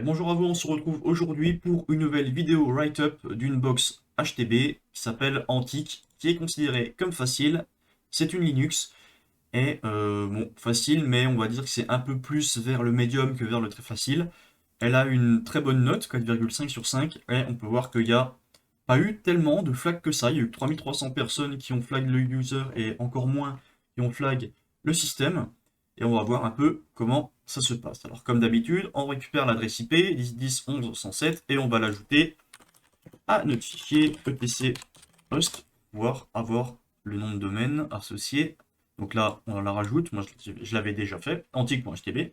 Et bonjour à vous, on se retrouve aujourd'hui pour une nouvelle vidéo write-up d'une box HTB qui s'appelle Antique, qui est considérée comme facile. C'est une Linux, et bon, facile, mais on va dire que c'est un peu plus vers le médium que vers le très facile. Elle a une très bonne note, 4,5 sur 5, et on peut voir qu'il n'y a pas eu tellement de flags que ça. Il y a eu 3300 personnes qui ont flag le user et encore moins qui ont flag le système. Et on va voir un peu comment ça se passe. Alors comme d'habitude, on récupère l'adresse IP 10.10.11.107 et on va l'ajouter à notre fichier etc host pour pouvoir avoir le nom de domaine associé. Donc là, on la rajoute. Moi, je l'avais déjà fait, antique.htb.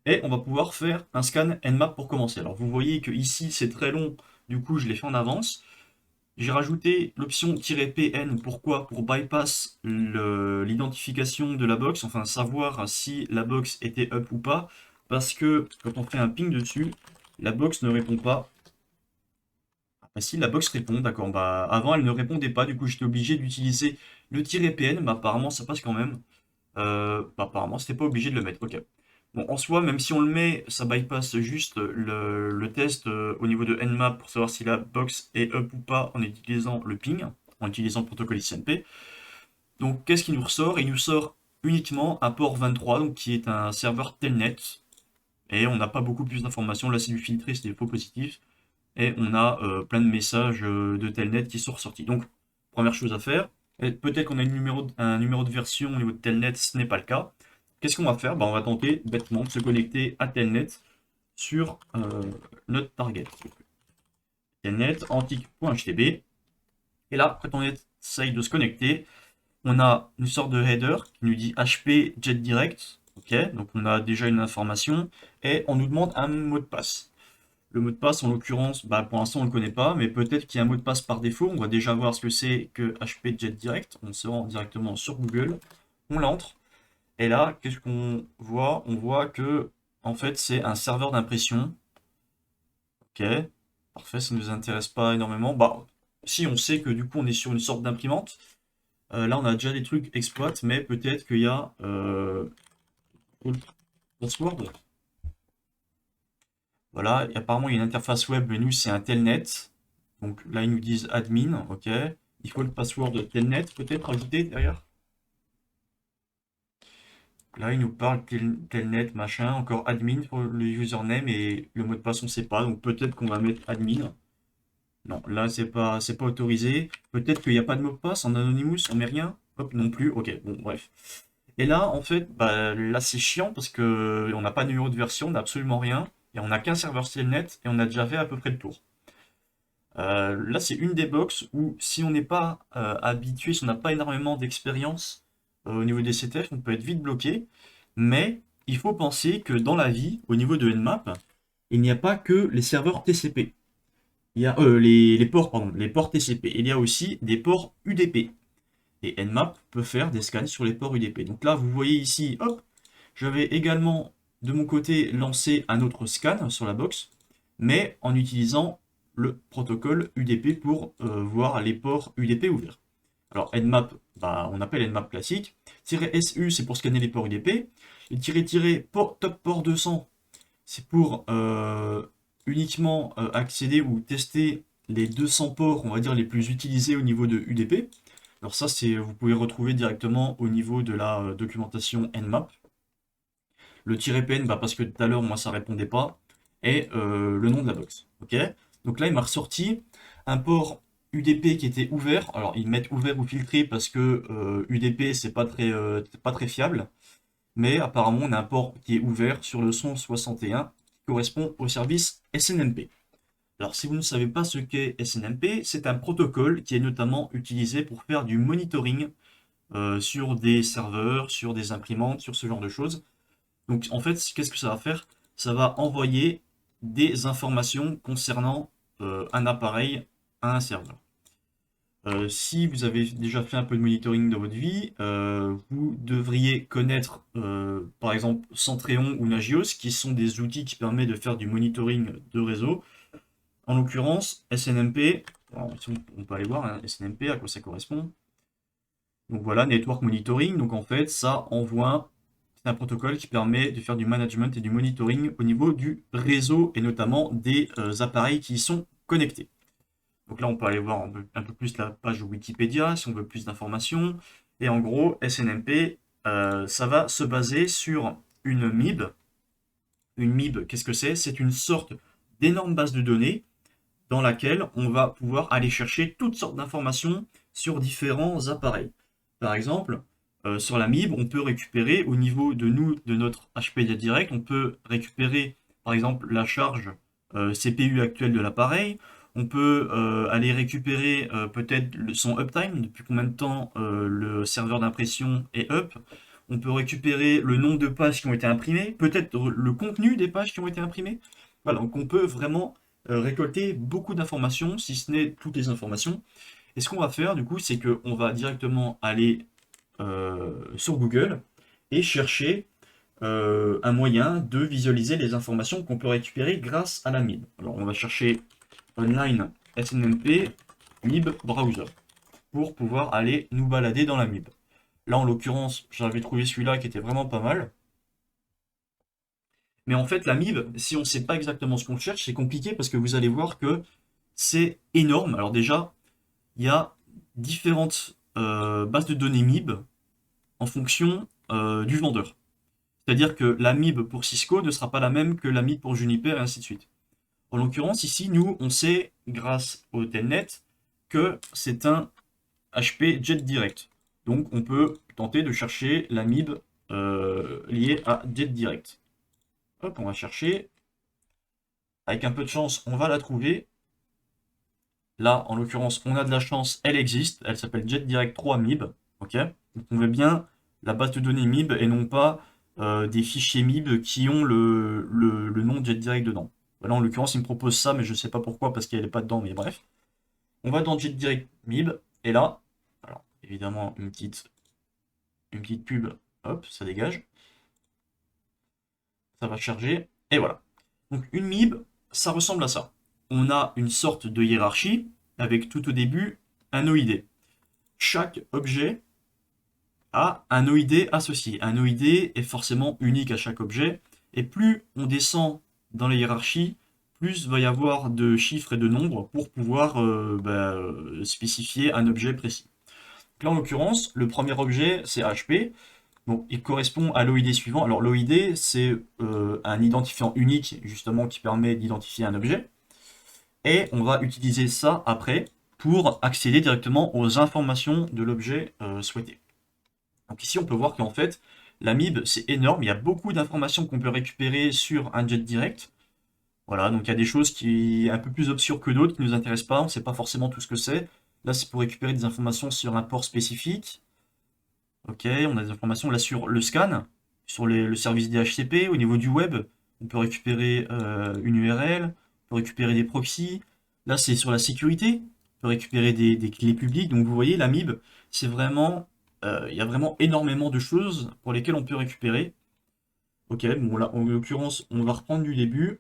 Et on va pouvoir faire un scan Nmap pour commencer. Alors vous voyez que ici c'est très long, du coup je l'ai fait en avance. J'ai rajouté l'option "-pn", pourquoi? Pour bypass l'identification de la box, enfin savoir si la box était up ou pas, parce que quand on fait un ping dessus, la box ne répond pas. Ah si, la box répond, d'accord, bah avant elle ne répondait pas, du coup j'étais obligé d'utiliser le "-pn", mais apparemment ça passe quand même. Bah, apparemment c'était pas obligé de le mettre, ok. Bon, en soi, même si on le met, ça bypass juste le test au niveau de Nmap pour savoir si la box est up ou pas en utilisant le ping, en utilisant le protocole ICMP. Donc, qu'est-ce qui nous ressort? Il nous sort uniquement un port 23, donc qui est un serveur Telnet. Et on n'a pas beaucoup plus d'informations. Là, c'est du filtré, c'est des faux positifs. Et on a plein de messages de Telnet qui sont ressortis. Donc, première chose à faire, peut-être qu'on a un numéro de version au niveau de Telnet, ce n'est pas le cas. Qu'est-ce qu'on va faire? Bah, on va tenter bêtement de se connecter à Telnet sur notre target. Telnet antique.htb. Et là, quand on essaye de se connecter, on a une sorte de header qui nous dit HP Jet Direct. Ok, donc on a déjà une information et on nous demande un mot de passe. Le mot de passe, en l'occurrence, bah, pour l'instant on ne le connaît pas, mais peut-être qu'il y a un mot de passe par défaut. On va déjà voir ce que c'est que HP Jet Direct. On se rend directement sur Google, on l'entre. Et là, qu'est-ce qu'on voit? On voit que, en fait, c'est un serveur d'impression. Ok, parfait, ça ne nous intéresse pas énormément. Bah, si on sait que du coup on est sur une sorte d'imprimante, là on a déjà des trucs exploit, mais peut-être qu'il y a password. Voilà, et apparemment il y a une interface web, mais nous c'est un telnet. Donc là ils nous disent admin, ok. Il faut le password telnet peut-être ajouté derrière. Là, il nous parle telnet, machin, encore admin pour le username et le mot de passe, on sait pas. Donc peut-être qu'on va mettre admin. Non, là, c'est pas autorisé. Peut-être qu'il n'y a pas de mot de passe en Anonymous, on met rien. Hop, non plus. Ok, bon, bref. Et là, en fait, bah, là, c'est chiant parce que on n'a pas de numéro de version, on n'a absolument rien. Et on n'a qu'un serveur telnet et on a déjà fait à peu près le tour. Là, c'est une des box où si on n'est pas habitué, si on n'a pas énormément d'expérience au niveau des CTF, on peut être vite bloqué. Mais il faut penser que dans la vie, au niveau de Nmap, il n'y a pas que les serveurs TCP. Il y a les ports, pardon, les ports TCP. Il y a aussi des ports UDP. Et Nmap peut faire des scans sur les ports UDP. Donc là, vous voyez ici, hop, j'avais également de mon côté lancé un autre scan sur la box, mais en utilisant le protocole UDP pour voir les ports UDP ouverts. Alors Nmap, bah, on appelle Nmap classique. "-su, c'est pour scanner les ports UDP. Et top port 200, c'est pour uniquement accéder ou tester les 200 ports, on va dire, les plus utilisés au niveau de UDP. Alors ça, vous pouvez retrouver directement au niveau de la documentation Nmap. Le "-pn", bah, parce que tout à l'heure, moi, ça répondait pas. Et le nom de la box. Ok. Donc là, il m'a ressorti un port UDP qui était ouvert. Alors, ils mettent ouvert ou filtré parce que UDP, c'est pas très fiable. Mais apparemment, on a un port qui est ouvert sur le son 61 qui correspond au service SNMP. Alors, si vous ne savez pas ce qu'est SNMP, c'est un protocole qui est notamment utilisé pour faire du monitoring sur des serveurs, sur des imprimantes, sur ce genre de choses. Donc, en fait, qu'est-ce que ça va faire? Ça va envoyer des informations concernant un appareil à un serveur. Si vous avez déjà fait un peu de monitoring dans votre vie, vous devriez connaître par exemple Centreon ou Nagios, qui sont des outils qui permettent de faire du monitoring de réseau. En l'occurrence, SNMP, alors, on peut aller voir hein, SNMP, à quoi ça correspond. Donc voilà, Network Monitoring, donc en fait ça envoie, C'est un protocole qui permet de faire du management et du monitoring au niveau du réseau et notamment des appareils qui y sont connectés. Donc là, on peut aller voir un peu plus la page Wikipédia si on veut plus d'informations. Et en gros, SNMP, ça va se baser sur une MIB. Une MIB, qu'est-ce que c'est? C'est une sorte d'énorme base de données dans laquelle on va pouvoir aller chercher toutes sortes d'informations sur différents appareils. Par exemple, sur la MIB, on peut récupérer au niveau de nous, de notre HP Direct, on peut récupérer par exemple la charge CPU actuelle de l'appareil. On peut aller récupérer peut-être son uptime, depuis combien de temps le serveur d'impression est up. On peut récupérer le nombre de pages qui ont été imprimées, peut-être le contenu des pages qui ont été imprimées. Voilà, donc on peut vraiment récolter beaucoup d'informations, si ce n'est toutes les informations. Et ce qu'on va faire, du coup, c'est qu'on va directement aller sur Google et chercher un moyen de visualiser les informations qu'on peut récupérer grâce à la MIB. Alors, on va chercher online SNMP MIB browser pour pouvoir aller nous balader dans la MIB. Là, en l'occurrence, j'avais trouvé celui-là qui était vraiment pas mal. Mais en fait, la MIB, si on ne sait pas exactement ce qu'on cherche, c'est compliqué parce que vous allez voir que c'est énorme. Alors déjà, il y a différentes bases de données MIB en fonction du vendeur. C'est-à-dire que la MIB pour Cisco ne sera pas la même que la MIB pour Juniper et ainsi de suite. En l'occurrence, ici, nous, on sait, grâce au Telnet, que c'est un HP Jet Direct. Donc, on peut tenter de chercher la MIB liée à Jet Direct. Hop, on va chercher. Avec un peu de chance, on va la trouver. Là, en l'occurrence, on a de la chance, elle existe. Elle s'appelle Jet Direct 3 MIB. Ok. Donc, on veut bien la base de données MIB et non pas des fichiers MIB qui ont le nom Jet Direct dedans. Là, en l'occurrence, il me propose ça, mais je ne sais pas pourquoi, parce qu'elle n'est pas dedans, mais bref. On va dans Jet Direct MIB, et là, alors évidemment, une petite pub, hop, ça dégage. Ça va charger, et voilà. Donc une MIB, ça ressemble à ça. On a une sorte de hiérarchie, avec tout au début un OID. Chaque objet a un OID associé. Un OID est forcément unique à chaque objet, et plus on descend dans la hiérarchie, plus va y avoir de chiffres et de nombres pour pouvoir spécifier un objet précis. Donc là, en l'occurrence, le premier objet, c'est HP. Donc, il correspond à l'OID suivant. Alors, l'OID, c'est un identifiant unique, justement, qui permet d'identifier un objet. Et on va utiliser ça après pour accéder directement aux informations de l'objet souhaité. Donc ici, on peut voir qu'en fait, la MIB, c'est énorme. Il y a beaucoup d'informations qu'on peut récupérer sur un jet direct. Voilà, donc il y a des choses qui sont un peu plus obscures que d'autres, qui ne nous intéressent pas. On ne sait pas forcément tout ce que c'est. Là, c'est pour récupérer des informations sur un port spécifique. Ok, on a des informations là sur le scan, sur le service DHCP. Au niveau du web, on peut récupérer une URL, on peut récupérer des proxys. Là, c'est sur la sécurité. On peut récupérer des clés publiques. Donc, vous voyez, la MIB, c'est vraiment il y a vraiment énormément de choses pour lesquelles on peut récupérer. Ok, bon là, en l'occurrence, on va reprendre du début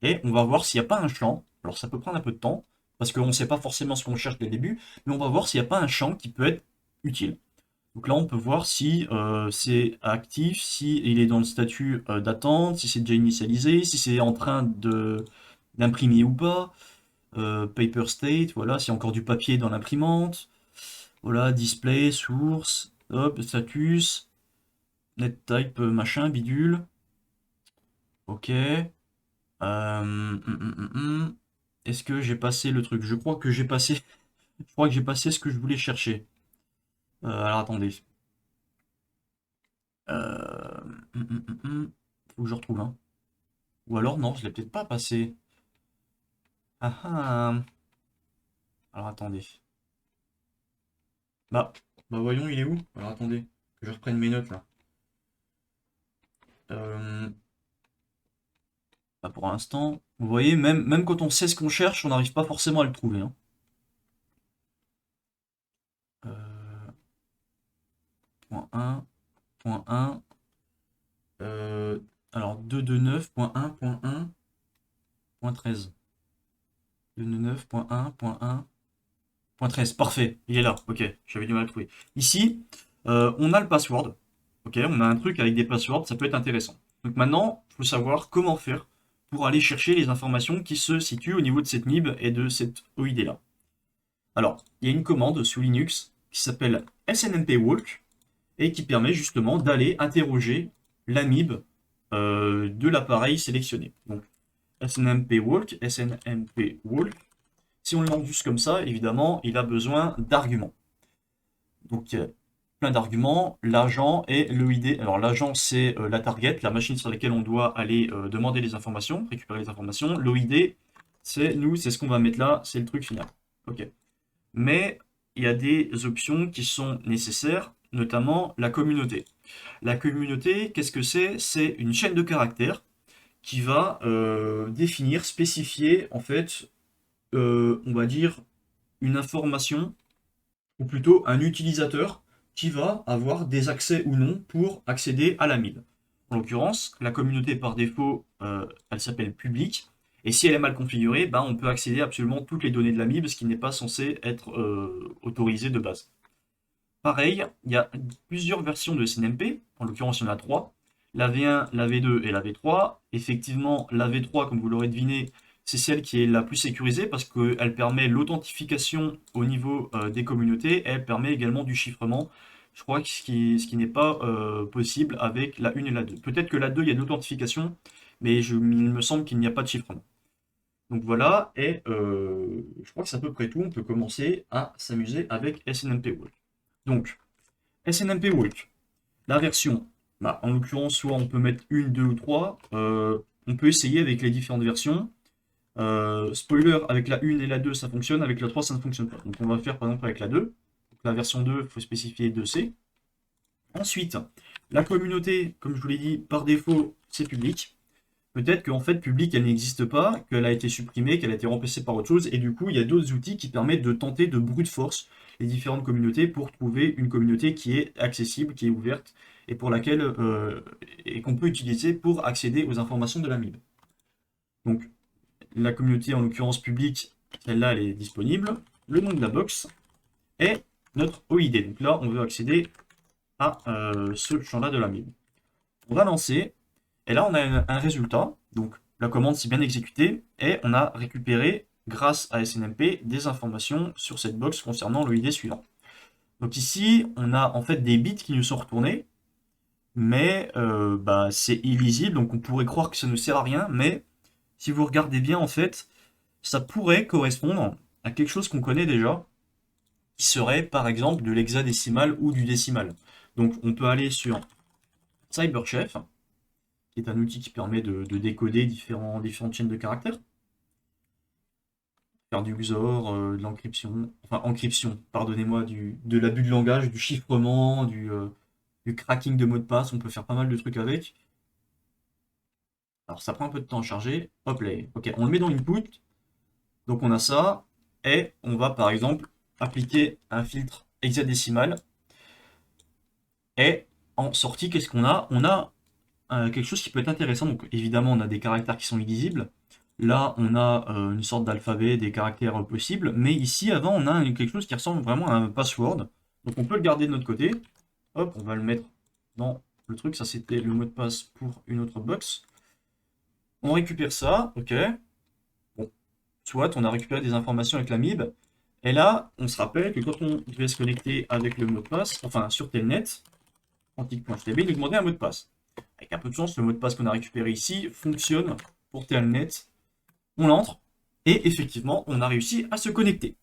et on va voir s'il n'y a pas un champ. Alors ça peut prendre un peu de temps, parce qu'on ne sait pas forcément ce qu'on cherche dès le début, mais on va voir s'il n'y a pas un champ qui peut être utile. Donc là, on peut voir si c'est actif, si il est dans le statut d'attente, si c'est déjà initialisé, si c'est en train d'imprimer ou pas. Paper state, voilà, s'il y a encore du papier dans l'imprimante. Voilà, display, source, hop, status, net type, machin, bidule. Ok. Est-ce que j'ai passé le truc? Je crois que j'ai passé. Je crois que j'ai passé ce que je voulais chercher. Alors attendez. Euh, Faut que je retrouve, hein. Ou alors non, je l'ai peut-être pas passé. Ah ah. Alors attendez. Bah, bah voyons, il est où? Alors attendez, que je reprenne mes notes là. Euh, Bah, pour l'instant, vous voyez, même quand on sait ce qu'on cherche, on n'arrive pas forcément à le trouver, hein. Euh, point 1, point 1. Alors 229.1.1.13. 229.1.1.13. Parfait, il est là. Ok, j'avais du mal à le trouver. Ici, on a le password. Ok, on a un truc avec des passwords, ça peut être intéressant. Donc maintenant, il faut savoir comment faire pour aller chercher les informations qui se situent au niveau de cette MIB et de cette OID-là. Alors, il y a une commande sous Linux qui s'appelle snmpwalk et qui permet justement d'aller interroger l'AMIB de l'appareil sélectionné. Donc, snmpwalk, si on le lance juste comme ça, évidemment, il a besoin d'arguments. Donc, plein d'arguments, l'agent et l'EID. Alors, l'agent, c'est la target, la machine sur laquelle on doit aller demander les informations, récupérer les informations. L'EID, c'est nous, c'est ce qu'on va mettre là, c'est le truc final. Ok. Mais il y a des options qui sont nécessaires, notamment la communauté. La communauté, qu'est-ce que c'est? C'est une chaîne de caractères qui va définir, spécifier, en fait, on va dire, une information, ou plutôt un utilisateur qui va avoir des accès ou non pour accéder à la MIB. En l'occurrence, la communauté par défaut, elle s'appelle public, et si elle est mal configurée, ben, on peut accéder à absolument toutes les données de la MIB, ce qui n'est pas censé être autorisé de base. Pareil, il y a plusieurs versions de SNMP, en l'occurrence il y en a trois, la V1, la V2 et la V3. Effectivement, la V3, comme vous l'aurez deviné, c'est celle qui est la plus sécurisée parce qu'elle permet l'authentification au niveau des communautés et elle permet également du chiffrement. Je crois que ce qui n'est pas possible avec la 1 et la 2. Peut-être que la 2, il y a de l'authentification, mais il me semble qu'il n'y a pas de chiffrement. Donc voilà, et je crois que c'est à peu près tout. On peut commencer à s'amuser avec SNMP Walk. Donc, SNMP Walk, la version, bah, en l'occurrence, soit on peut mettre une, deux ou trois. On peut essayer avec les différentes versions. Spoiler, avec la 1 et la 2, ça fonctionne. Avec la 3, ça ne fonctionne pas. Donc on va faire par exemple avec la 2. Donc, la version 2, il faut spécifier 2C. Ensuite, la communauté, comme je vous l'ai dit, par défaut, c'est public. Peut-être qu'en fait, public, elle n'existe pas, qu'elle a été supprimée, qu'elle a été remplacée par autre chose, et du coup, il y a d'autres outils qui permettent de tenter de brute force les différentes communautés pour trouver une communauté qui est accessible, qui est ouverte, et pour laquelle et qu'on peut utiliser pour accéder aux informations de la MIB. Donc, la communauté, en l'occurrence publique, celle-là, elle est disponible. Le nom de la box est notre OID. Donc là, on veut accéder à ce champ-là de la MIB. On va lancer. Et là, on a un résultat. Donc, la commande s'est bien exécutée et on a récupéré, grâce à SNMP, des informations sur cette box concernant l'OID suivant. Donc ici, on a en fait des bits qui nous sont retournés, mais bah, c'est illisible, donc on pourrait croire que ça ne sert à rien, mais si vous regardez bien, en fait, ça pourrait correspondre à quelque chose qu'on connaît déjà, qui serait par exemple de l'hexadécimal ou du décimal. Donc on peut aller sur CyberChef, qui est un outil qui permet de décoder différentes chaînes de caractères, faire du XOR, de l'encryption, enfin encryption, pardonnez-moi, de l'abus de langage, du chiffrement, du cracking de mots de passe, on peut faire pas mal de trucs avec. Alors ça prend un peu de temps à charger, hop là, ok, on le met dans input, donc on a ça, et on va par exemple appliquer un filtre hexadécimal, et en sortie, qu'est-ce qu'on a? On a quelque chose qui peut être intéressant. Donc évidemment, on a des caractères qui sont illisibles. Là, on a une sorte d'alphabet, des caractères possibles. Mais ici, avant, on a quelque chose qui ressemble vraiment à un password. Donc on peut le garder de notre côté. Hop, on va le mettre dans le truc. Ça, c'était le mot de passe pour une autre box. On récupère ça, ok. Bon, soit on a récupéré des informations avec la MIB. Et là, on se rappelle que quand on devait se connecter avec le mot de passe, enfin sur Telnet, antique.htb, il nous demandait un mot de passe. Avec un peu de chance, le mot de passe qu'on a récupéré ici fonctionne pour Telnet. On l'entre et effectivement, on a réussi à se connecter.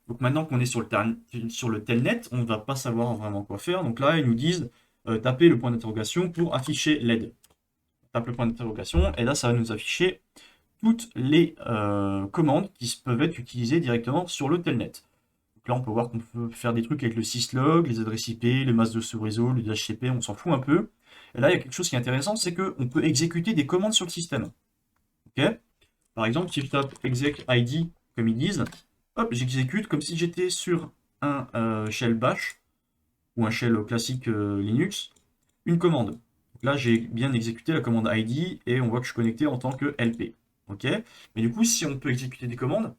Donc maintenant qu'on est sur le Telnet, on ne va pas savoir vraiment quoi faire. Donc là, ils nous disent taper le point d'interrogation pour afficher l'aide. Tape le point d'interrogation et là, ça va nous afficher toutes les commandes qui peuvent être utilisées directement sur le Telnet. Donc là, on peut voir qu'on peut faire des trucs avec le syslog, les adresses IP, les masques de sous-réseau, le DHCP, on s'en fout un peu. Et là, il y a quelque chose qui est intéressant, c'est qu'on peut exécuter des commandes sur le système. Ok. Par exemple, si je tape exec id, comme ils disent, hop, j'exécute comme si j'étais sur un shell bash, ou un shell classique Linux, une commande. Donc là, j'ai bien exécuté la commande id, et on voit que je suis connecté en tant que LP. Ok. Mais du coup, si on peut exécuter des commandes,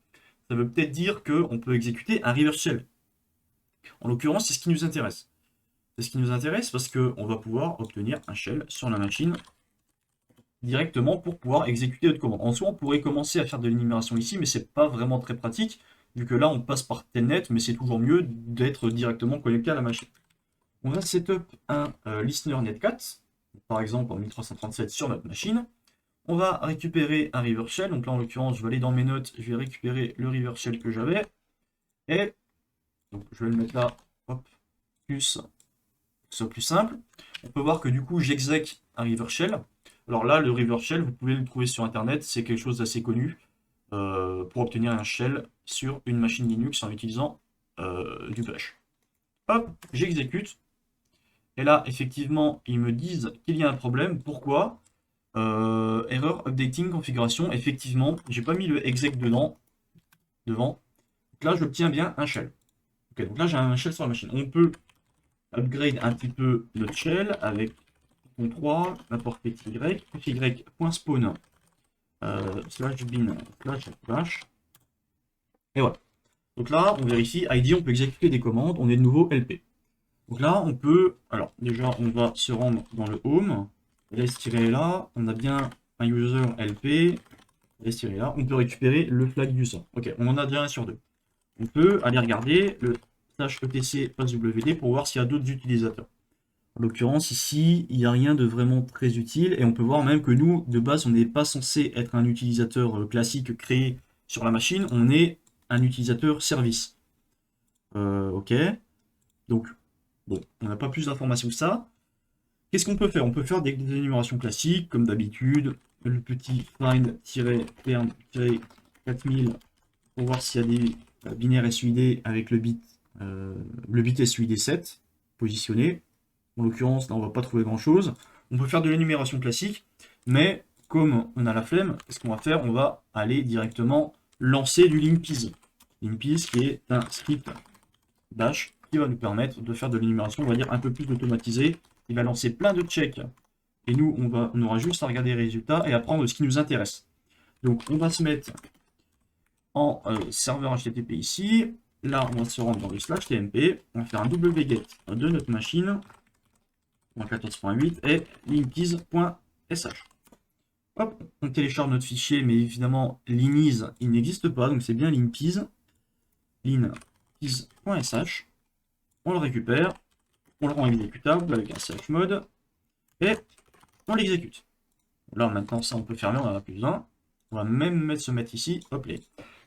ça veut peut-être dire qu'on peut exécuter un reverse shell. En l'occurrence, c'est ce qui nous intéresse. c'est ce qui nous intéresse parce qu'on va pouvoir obtenir un shell sur la machine directement pour pouvoir exécuter notre commande. En soi, on pourrait commencer à faire de l'énumération ici, mais c'est pas vraiment très pratique, vu que là, on passe par Telnet, mais c'est toujours mieux d'être directement connecté à la machine. On va setup un listener netcat, par exemple en 1337 sur notre machine. On va récupérer un river shell, donc là en l'occurrence, je vais aller dans mes notes, je vais récupérer le river shell que j'avais, et donc je vais le mettre là, hop, plus, pour que ce soit plus simple. On peut voir que du coup, j'exèque un river shell. Alors là, le river shell, vous pouvez le trouver sur internet, c'est quelque chose d'assez connu pour obtenir un shell sur une machine Linux en utilisant du bash. Hop, j'exécute. Et là, effectivement, ils me disent qu'il y a un problème. Pourquoi? Erreur updating configuration. Effectivement, j'ai pas mis le exec devant. Donc là, j'obtiens bien un shell. Ok, donc là, j'ai un shell sur la machine. On peut upgrade un petit peu notre shell avec Python 3, n'importe y, y.spawn slash bin slash bash. Et voilà. Donc là, on vérifie, ID, on peut exécuter des commandes, on est de nouveau LP. Donc là, on peut, alors déjà, on va se rendre dans le home, là, on a bien un user LP, là, on peut récupérer le flag user. Ok, on en a déjà un sur deux. On peut aller regarder le /etc passwd pour voir s'il y a d'autres utilisateurs. En l'occurrence, ici, il n'y a rien de vraiment très utile, et on peut voir même que nous, de base, on n'est pas censé être un utilisateur classique créé sur la machine, on est un utilisateur service. Ok, donc, bon, on n'a pas plus d'informations que ça. Qu'est-ce qu'on peut faire? On peut faire des énumérations classiques, comme d'habitude, le petit find-term-4000 pour voir s'il y a des binaires SUID avec le bit SUID 7 positionné. En l'occurrence, là, on va pas trouver grand-chose. On peut faire de l'énumération classique, mais comme on a la flemme, qu'est-ce qu'on va faire? On va aller directement lancer du limpis. Limpis qui est un script bash qui va nous permettre de faire de l'énumération, on va dire, un peu plus automatisée. Il va lancer plein de checks et nous, on aura juste à regarder les résultats et à prendre ce qui nous intéresse. Donc, on va se mettre en serveur HTTP ici. Là, on va se rendre dans le /tmp. On va faire un wget de notre machine. 14.8 et limpiz.sh. Hop, on télécharge notre fichier, mais évidemment, liniz, il n'existe pas, donc c'est bien limpiz. Limpiz.sh. On le récupère, on le rend exécutable avec un chmod, et on l'exécute. Là, maintenant, ça, on peut fermer, on n'en a plus besoin. On va même se mettre ici, hop, les.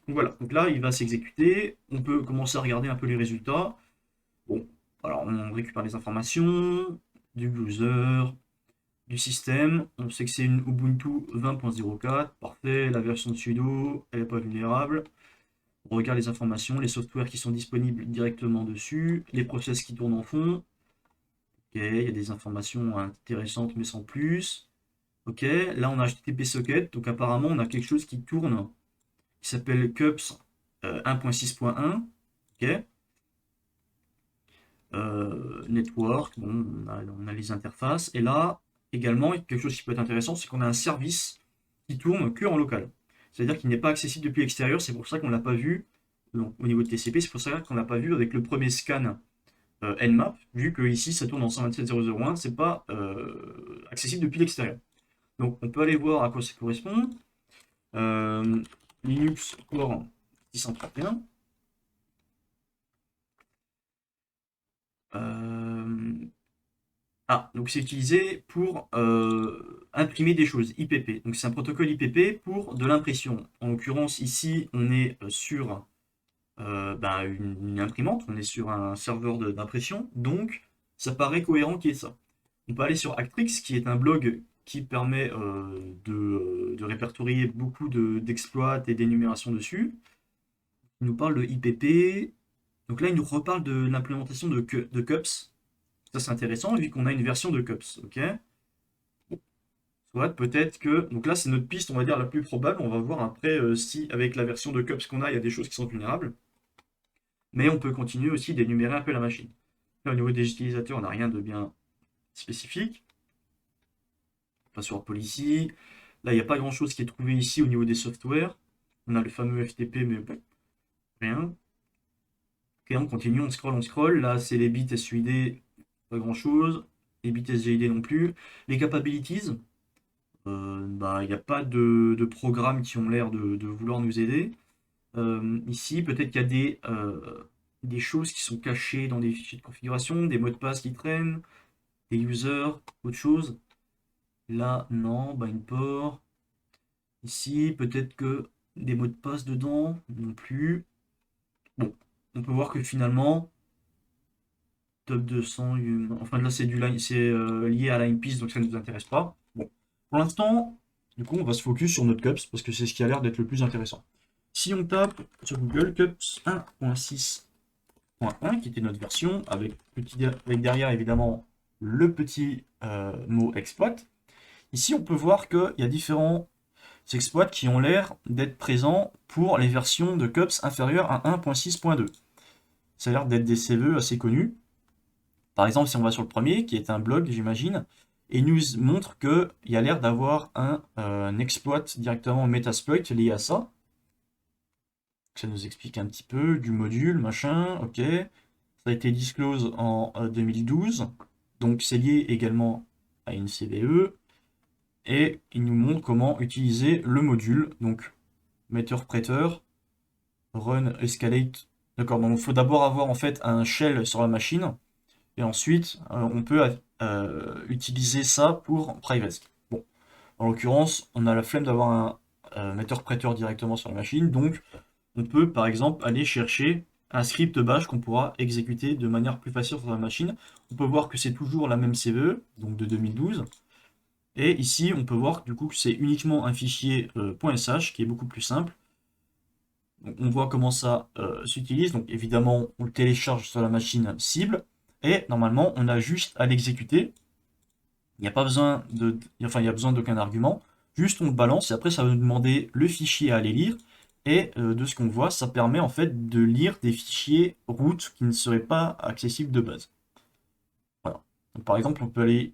Donc voilà, donc là, il va s'exécuter. On peut commencer à regarder un peu les résultats. Bon, alors, on récupère les informations du user, du système. On sait que c'est une Ubuntu 20.04, parfait. La version de sudo, elle n'est pas vulnérable. On regarde les informations, les softwares qui sont disponibles directement dessus, les process qui tournent en fond. Ok, il y a des informations intéressantes mais sans plus. Ok, là on a HTTP socket, donc apparemment on a quelque chose qui tourne, qui s'appelle cups 1.6.1. Ok. Network, bon, on a les interfaces. Et là, également, quelque chose qui peut être intéressant, c'est qu'on a un service qui tourne que en local. C'est-à-dire qu'il n'est pas accessible depuis l'extérieur, c'est pour ça qu'on ne l'a pas vu donc, au niveau de TCP, c'est pour ça qu'on ne l'a pas vu avec le premier scan Nmap, vu que ici ça tourne en 127.0.0.1, c'est pas accessible depuis l'extérieur. Donc on peut aller voir à quoi ça correspond. Linux Core 631. Ah, donc c'est utilisé pour imprimer des choses, IPP. Donc c'est un protocole IPP pour de l'impression. En l'occurrence, ici, on est sur une imprimante, on est sur un serveur d'impression, donc ça paraît cohérent qu'il y ait ça. On peut aller sur Actrix, qui est un blog qui permet de répertorier beaucoup d'exploits et d'énumération dessus. Il nous parle de IPP. Donc là, il nous reparle de l'implémentation de CUPS. Ça, c'est intéressant, vu qu'on a une version de CUPS. Ok. Soit peut-être que. Donc là, c'est notre piste, on va dire, la plus probable. On va voir après si, avec la version de CUPS qu'on a, il y a des choses qui sont vulnérables. Mais on peut continuer aussi d'énumérer un peu la machine. Là, au niveau des utilisateurs, on n'a rien de bien spécifique. Pas sur Policy. Là, il n'y a pas grand-chose qui est trouvé ici au niveau des softwares. On a le fameux FTP, mais bon, rien. Ok, on continue, on scroll. Là, c'est les bits SUID pas grand chose. Les BTSGID non plus. Les capabilities, il n'y a pas de programmes qui ont l'air de vouloir nous aider. Ici, peut-être qu'il y a des choses qui sont cachées dans des fichiers de configuration, des mots de passe qui traînent, des users, autre chose. Là, non, bind port. Ici, peut-être que des mots de passe dedans, non plus. Bon, on peut voir que finalement, top 200, enfin là c'est lié à Linepeace, donc ça ne nous intéresse pas. Bon, pour l'instant, du coup, on va se focus sur notre cups parce que c'est ce qui a l'air d'être le plus intéressant. Si on tape sur Google cups 1.6.1, qui était notre version, avec derrière évidemment le petit mot exploit, ici on peut voir qu'il y a différents exploits qui ont l'air d'être présents pour les versions de cups inférieures à 1.6.2. Ça a l'air d'être des CVE assez connus. Par exemple, si on va sur le premier, qui est un blog, j'imagine, et il nous montre qu'il y a l'air d'avoir un exploit directement Metasploit lié à ça. Ça nous explique un petit peu du module, machin, ok. Ça a été disclose en 2012, donc c'est lié également à une CVE, et il nous montre comment utiliser le module, donc Meterpreter, Run, Escalate. D'accord, donc il faut d'abord avoir en fait un shell sur la machine, et ensuite on peut utiliser ça pour private. Bon, en l'occurrence, on a la flemme d'avoir un Meterpreter directement sur la machine, donc on peut par exemple aller chercher un script bash qu'on pourra exécuter de manière plus facile sur la machine. On peut voir que c'est toujours la même CVE, donc de 2012. Et ici, on peut voir du coup que c'est uniquement un fichier .sh qui est beaucoup plus simple. Donc, on voit comment ça s'utilise. Donc évidemment, on le télécharge sur la machine cible. Et normalement, on a juste à l'exécuter. Il n'y a pas besoin il y a besoin d'aucun argument. Juste on le balance et après ça va nous demander le fichier à aller lire. Et de ce qu'on voit, ça permet en fait de lire des fichiers root qui ne seraient pas accessibles de base. Voilà. Donc, par exemple, on peut aller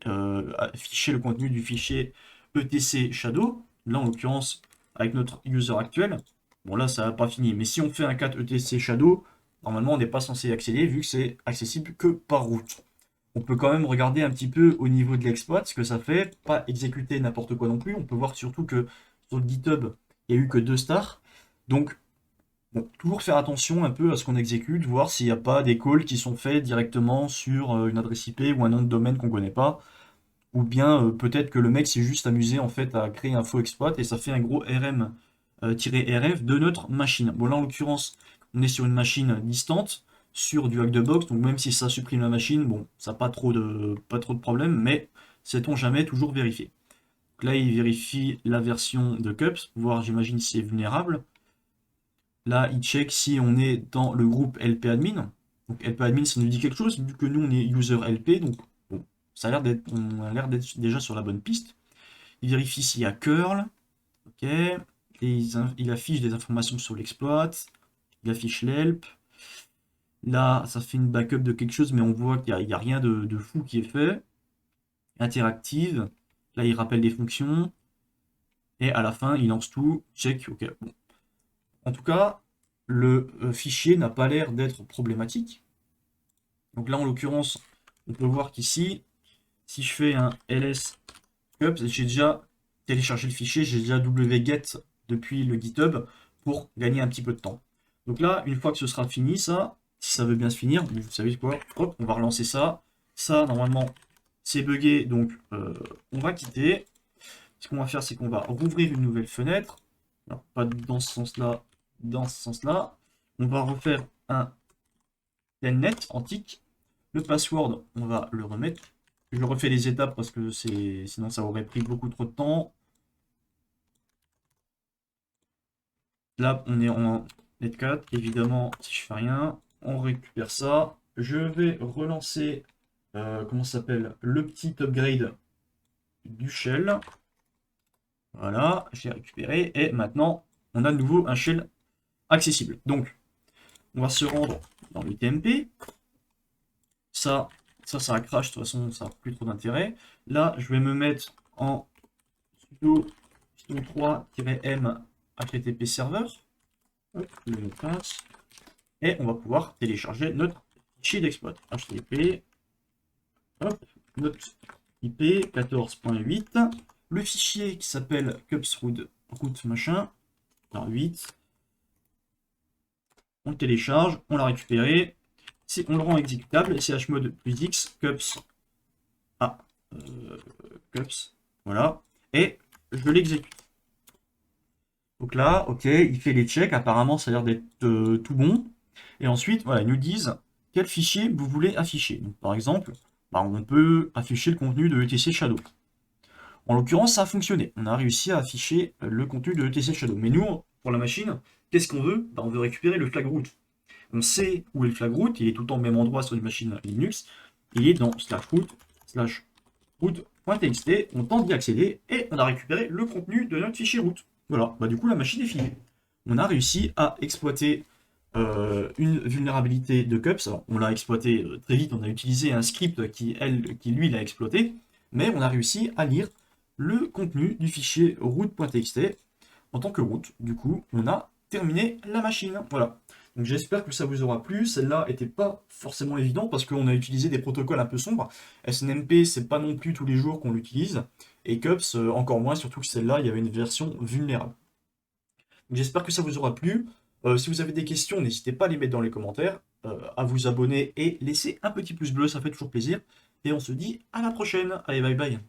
afficher le contenu du fichier etc shadow. Là, en l'occurrence, avec notre user actuel. Bon, là, ça n'a pas fini. Mais si on fait un cat etc shadow, normalement, on n'est pas censé accéder vu que c'est accessible que par root. On peut quand même regarder un petit peu au niveau de l'exploit ce que ça fait, pas exécuter n'importe quoi non plus. On peut voir surtout que sur le GitHub, il n'y a eu que 2 stars. Donc, bon, toujours faire attention un peu à ce qu'on exécute, voir s'il n'y a pas des calls qui sont faits directement sur une adresse IP ou un nom de domaine qu'on ne connaît pas. Ou bien peut-être que le mec s'est juste amusé en fait à créer un faux exploit et ça fait un gros RM-RF de notre machine. Bon là en l'occurrence, on est sur une machine distante, sur du hack de box, donc même si ça supprime la machine, bon, ça n'a pas trop de problème, mais sait-on jamais toujours vérifier. Donc là, il vérifie la version de Cups, voir j'imagine si c'est vulnérable. Là, il check si on est dans le groupe LP-admin. Donc LP-admin, ça nous dit quelque chose, vu que nous, on est user LP, donc bon, on a l'air d'être déjà sur la bonne piste. Il vérifie s'il y a curl, ok, et il affiche des informations sur l'exploit, il affiche l'help. Là, ça fait une backup de quelque chose, mais on voit qu'il n'y a rien de fou qui est fait. Interactive, là, il rappelle des fonctions, et à la fin, il lance tout, check, ok, bon. En tout cas, le fichier n'a pas l'air d'être problématique. Donc là, en l'occurrence, on peut voir qu'ici, si je fais un ls cups, j'ai déjà téléchargé le fichier, j'ai déjà wget depuis le GitHub pour gagner un petit peu de temps. Donc là, une fois que ce sera fini, ça, si ça veut bien se finir, vous savez quoi, hop, on va relancer ça. Ça, normalement, c'est buggé, donc on va quitter. Ce qu'on va faire, c'est qu'on va rouvrir une nouvelle fenêtre. Alors, pas dans ce sens-là, dans ce sens-là. On va refaire un telnet antique. Le password, on va le remettre. Je refais les étapes parce que sinon ça aurait pris beaucoup trop de temps. Là, on est en net 4. Évidemment, si je fais rien, on récupère ça. Je vais relancer, comment ça s'appelle, le petit upgrade du shell. Voilà, j'ai récupéré. Et maintenant, on a de nouveau un shell accessible. Donc, on va se rendre dans le TMP. Ça a crash, de toute façon, ça n'a plus trop d'intérêt. Là, je vais me mettre en sudo 3-m http server. Le mot de passe. Et on va pouvoir télécharger notre fichier d'exploit. http Hop, notre IP 14.8. Le fichier qui s'appelle cupsroot machin. Alors 8. On le télécharge, on l'a récupéré. On le rend exécutable. chmod plus x cups. Ah, cups. Voilà. Et je l'exécute. Donc là, ok, il fait les checks. Apparemment, ça a l'air d'être tout bon. Et ensuite, voilà, ils nous disent quel fichier vous voulez afficher. Donc, par exemple, bah, on peut afficher le contenu de ETC Shadow. En l'occurrence, ça a fonctionné. On a réussi à afficher le contenu de ETC Shadow. Mais nous, pour la machine, qu'est-ce qu'on veut? Bah, on veut récupérer le flag root. On sait où est le flag root. Il est tout le temps au même endroit sur une machine Linux. Il est dans /root.txt. On tente d'y accéder et on a récupéré le contenu de notre fichier root. Voilà, bah, du coup, la machine est finie. On a réussi à exploiter une vulnérabilité de Cups. Alors, on l'a exploité très vite, on a utilisé un script qui lui, l'a exploité, mais on a réussi à lire le contenu du fichier root.txt en tant que root. Du coup, on a terminé la machine. Voilà. Donc j'espère que ça vous aura plu. Celle-là n'était pas forcément évidente parce qu'on a utilisé des protocoles un peu sombres. SNMP, c'est pas non plus tous les jours qu'on l'utilise. Et Cups, encore moins, surtout que celle-là, il y avait une version vulnérable. J'espère que ça vous aura plu. Si vous avez des questions, n'hésitez pas à les mettre dans les commentaires, à vous abonner et laisser un petit pouce bleu, ça fait toujours plaisir. Et on se dit à la prochaine. Allez, bye bye.